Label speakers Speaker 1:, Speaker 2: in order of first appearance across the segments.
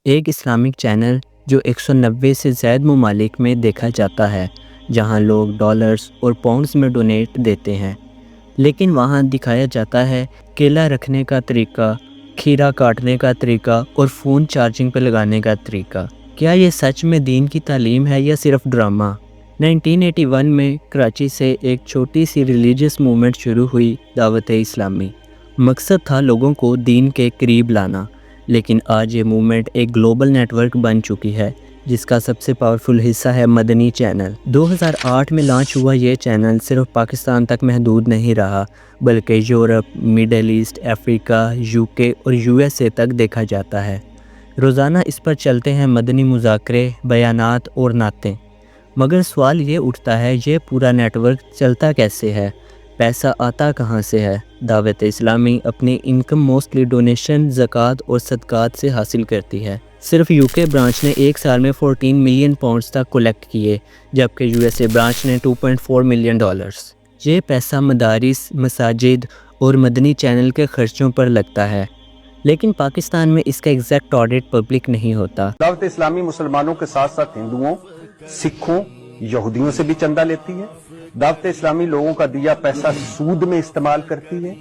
Speaker 1: ایک Islamic channel جو 190 سے زائد ممالک میں دیکھا جاتا ہے، جہاں لوگ ڈالرز اور پاؤنڈز میں ڈونیٹ دیتے ہیں، لیکن وہاں دکھایا جاتا ہے کیلا رکھنے کا طریقہ، کھیرا کاٹنے کا طریقہ اور فون چارجنگ پہ لگانے کا طریقہ۔ کیا یہ سچ میں دین کی تعلیم ہے یا صرف ڈرامہ؟ 1981 میں کراچی سے ایک چھوٹی سی ریلیجیس موومنٹ شروع ہوئی، دعوت اسلامی۔ مقصد تھا لوگوں کو دین کے قریب لانا، لیکن آج یہ موومنٹ ایک گلوبل نیٹ ورک بن چکی ہے، جس کا سب سے پاورفل حصہ ہے مدنی چینل۔ 2008 میں لانچ ہوا یہ چینل صرف پاکستان تک محدود نہیں رہا، بلکہ یورپ، مڈل ایسٹ، افریقہ، UK اور USA تک دیکھا جاتا ہے۔ روزانہ اس پر چلتے ہیں مدنی مذاکرے، بیانات اور نعتیں۔ مگر سوال یہ اٹھتا ہے، یہ پورا نیٹ ورک چلتا کیسے ہے؟ پیسہ آتا کہاں سے ہے؟ دعوت اسلامی اپنی انکم موسٹلی ڈونیشن، زکوٰۃ اور صدقات سے حاصل کرتی ہے۔ صرف UK برانچ نے ایک سال میں 14 ملین پاؤنڈز تک کلیکٹ کیے، جبکہ USA برانچ نے 2.4 ملین ڈالرز۔ یہ پیسہ مدارس، مساجد اور مدنی چینل کے خرچوں پر لگتا ہے، لیکن پاکستان میں اس کا ایگزیکٹ آڈٹ پبلک نہیں ہوتا۔
Speaker 2: دعوت اسلامی مسلمانوں کے ساتھ ساتھ ہندوؤں، سکھوں، یہودیوں سے بھی چندہ لیتی ہے۔ دعوت اسلامی لوگوں کا دیا پیسہ سود میں استعمال کرتی ہے،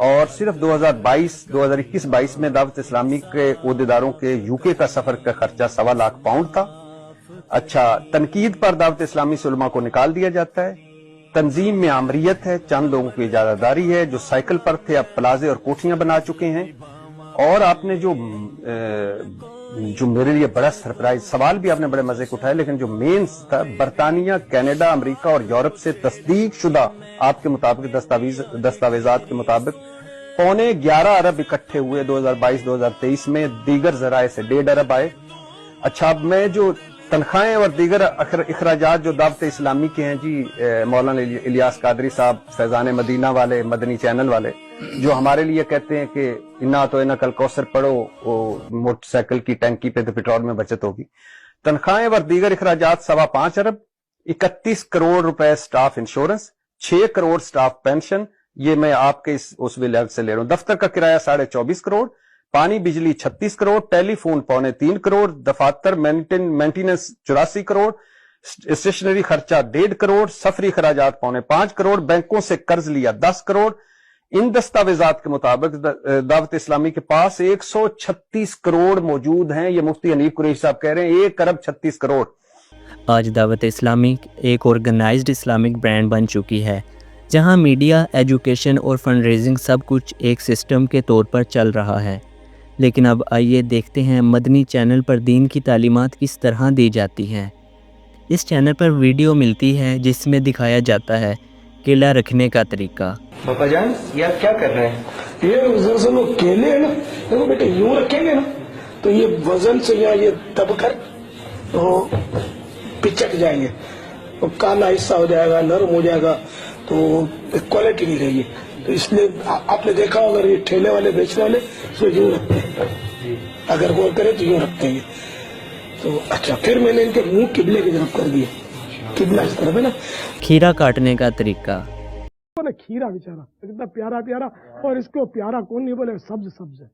Speaker 2: اور صرف 2021-22 میں دعوت اسلامی کے عہدیداروں کے UK کا سفر کا خرچہ 1.25 لاکھ پاؤنڈ تھا۔ اچھا، تنقید پر دعوت اسلامی سے علماء کو نکال دیا جاتا ہے۔ تنظیم میں آمریت ہے، چند لوگوں کی اجازت داری ہے، جو سائیکل پر تھے اب پلازے اور کوٹھیاں بنا چکے ہیں۔ اور آپ نے جو میرے لیے بڑا سرپرائز سوال بھی آپ نے بڑے مزے کو اٹھایا، لیکن جو مین تھا، برطانیہ، کینیڈا، امریکہ اور یورپ سے تصدیق شدہ آپ کے مطابق دستاویزات کے مطابق 11.25 ارب اکٹھے ہوئے 2022-2023 میں، دیگر ذرائع سے 1.5 ارب آئے۔ اچھا، اب میں جو تنخواہیں اور دیگر اخراجات جو دعوت اسلامی کے ہیں جی، مولانا الیاس قادری صاحب، فیضان مدینہ والے، مدنی چینل والے، جو ہمارے لیے کہتے ہیں کہ انا تو انا کل کوثر پڑھو، موٹر سائیکل کی ٹینکی پہ تو پیٹرول میں بچت ہوگی۔ تنخواہیں اور دیگر اخراجات 5.25 ارب، 31 کروڑ روپے staff insurance, 6 crore staff pension, یہ میں آپ کے اس ویلیگ سے لے رہا ہوں۔ دفتر کا کرایہ 24.5 کروڑ، پانی بجلی 36 کروڑ، ٹیلی فون 3.25 کروڑ، دفاتر مینٹیننس 84 کروڑ، اسٹیشنری خرچہ 1.5 کروڑ، سفری اخراجات 5.25 کروڑ، بینکوں سے قرض لیا 10 کروڑ۔ ان دستاویزات کے مطابق دعوت اسلامی کے پاس 136 کروڑ موجود ہیں۔ یہ مفتی حنیف قریشی صاحب کہہ رہے ہیں 1 ارب 36 کروڑ۔
Speaker 1: آج دعوت اسلامی ایک آرگنائزڈ اسلامک برانڈ بن چکی ہے، جہاں میڈیا، ایجوکیشن اور فنڈ ریزنگ سب کچھ ایک سسٹم کے طور پر چل رہا ہے۔ لیکن اب آئیے دیکھتے ہیں مدنی چینل پر دین کی تعلیمات کس طرح دی جاتی ہیں۔ اس چینل پر ویڈیو ملتی ہے جس میں دکھایا جاتا ہے کیلا رکھنے کا طریقہ۔
Speaker 3: پاپا جان، یہ آپ کیا کر رہے ہیں؟
Speaker 4: یہ دراصل وہ کیلے ہیں نا، دیکھو بیٹے، یوں رکھیں گے نا تو یہ وزن سے یا یہ دب کر تو پچک جائیں گے، وہ کالا حصہ ہو جائے گا، نرم ہو جائے گا، تو کوالٹی نہیں رہے گی۔ تو اس لیے آپ نے دیکھا اگر یہ ٹھیلے والے بیچنے والے تو یوں رکھتے ہیں، اگر غور کریں تو یوں رکھتے ہیں۔ تو اچھا، پھر میں نے ان کے منہ قبلے کی طرف کر دیا، قبلہ اس طرف ہے نا۔
Speaker 1: کھیرا کاٹنے کا طریقہ۔
Speaker 4: کھیرا بیچارا کتنا پیارا پیارا، اور اس کو پیارا کون نہیں بولے، سبز سبز ہے۔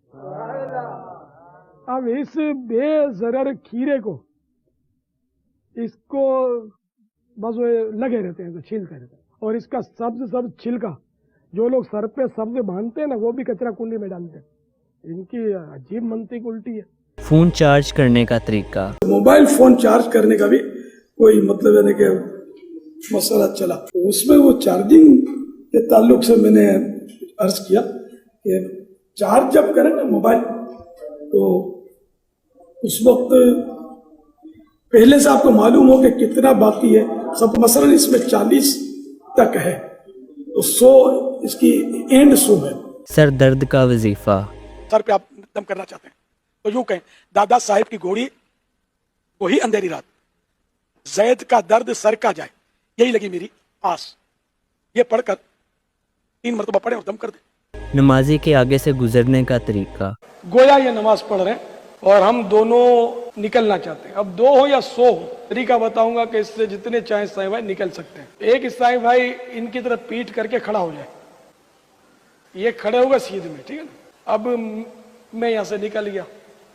Speaker 4: اب اس بے ضرر کھیرے کو، اس کو بس لگے رہتے ہیں تو چھیلتے رہتے ہیں، اور اس کا سبز سبز چھلکا جو لوگ سر پہ سبز باندھتے ہیں نا، وہ بھی کچرا کنڈی میں ڈالتے ہیں۔ ان کی عجیب منطق الٹی ہے۔
Speaker 1: فون چارج کرنے کا طریقہ۔
Speaker 4: موبائل فون چارج کرنے کا بھی کوئی مطلب ہے کہ مسئلہ چلا، اس میں وہ چارجنگ کے تعلق سے میں نے عرض کیا کہ چارج جب کریں نا موبائل تو اس وقت پہلے سے آپ کو معلوم ہو کہ کتنا باقی ہے، سب مثلا اس میں 40 تک ہے تو 100 اس کی اینڈ 100 ہے۔
Speaker 1: سر درد کا وظیفہ۔
Speaker 4: سر پہ آپ دم کرنا چاہتے ہیں تو یوں کہیں، دادا صاحب کی گھوڑی وہی اندھیری رات، زید کا درد سر کا جائے، یہی لگی میری آس۔ یہ پڑھ کر 3 مرتبہ پڑھیں اور دم کر دیں۔
Speaker 1: نمازی کے آگے سے گزرنے کا طریقہ۔
Speaker 4: گویا یہ نماز پڑھ رہے ہیں اور ہم دونوں نکلنا چاہتے ہیں، اب 2 ہو یا 100 ہو، طریقہ بتاؤں گا کہ اس سے جتنے چاہیں عیسائی بھائی نکل سکتے ہیں۔ ایک عیسائی بھائی ان کی طرف پیٹ کر کے کھڑا ہو جائے، یہ کھڑے ہوگا سیدھ میں، ٹھیک ہے نا۔ اب میں یہاں سے نکل گیا،